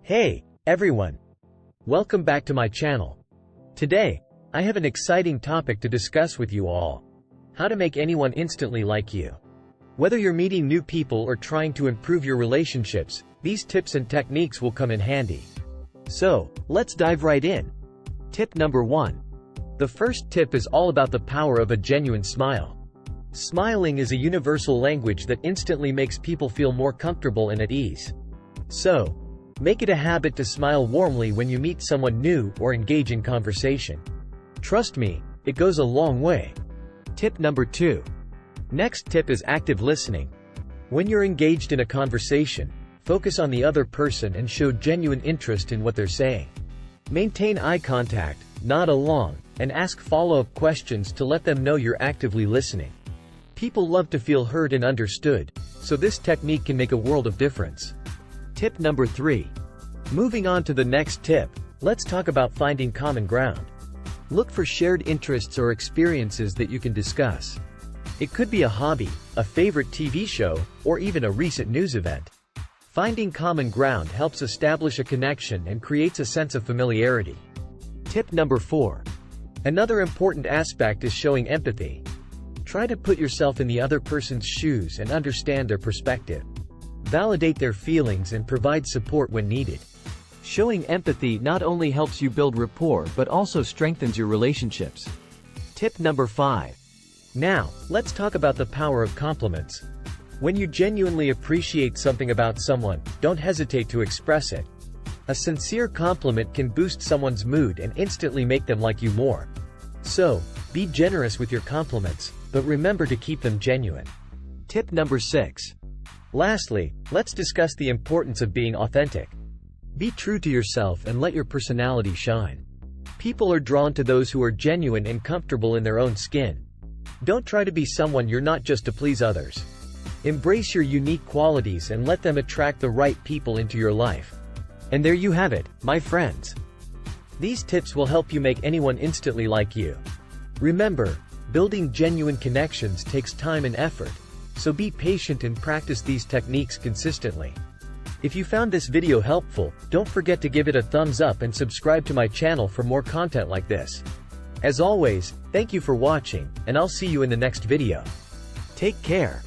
Hey, everyone! Welcome back to my channel. Today, I have an exciting topic to discuss with you all. How to make anyone instantly like you. Whether you're meeting new people or trying to improve your relationships, these tips and techniques will come in handy. So, let's dive right in. Tip number 1. The first tip is all about the power of a genuine smile. Smiling is a universal language that instantly makes people feel more comfortable and at ease. So, make it a habit to smile warmly when you meet someone new or engage in conversation. Trust me, it goes a long way. Tip number 2. Next tip is active listening. When you're engaged in a conversation, focus on the other person and show genuine interest in what they're saying. Maintain eye contact, nod along, and ask follow-up questions to let them know you're actively listening. People love to feel heard and understood, so this technique can make a world of difference. Tip number 3. Moving on to the next tip, let's talk about finding common ground. Look for shared interests or experiences that you can discuss. It could be a hobby, a favorite TV show, or even a recent news event. Finding common ground helps establish a connection and creates a sense of familiarity. Tip number 4. Another important aspect is showing empathy. Try to put yourself in the other person's shoes and understand their perspective. Validate their feelings and provide support when needed. Showing empathy not only helps you build rapport but also strengthens your relationships. Tip number 5. Now, let's talk about the power of compliments. When you genuinely appreciate something about someone, don't hesitate to express it. A sincere compliment can boost someone's mood and instantly make them like you more. So, be generous with your compliments, but remember to keep them genuine. Tip number 6. Lastly, let's discuss the importance of being authentic. Be true to yourself and let your personality shine. People are drawn to those who are genuine and comfortable in their own skin. Don't try to be someone you're not just to please others. Embrace your unique qualities and let them attract the right people into your life. And there you have it, my friends. These tips will help you make anyone instantly like you. Remember, building genuine connections takes time and effort. So be patient and practice these techniques consistently. If you found this video helpful, don't forget to give it a thumbs up and subscribe to my channel for more content like this. As always, thank you for watching, and I'll see you in the next video. Take care.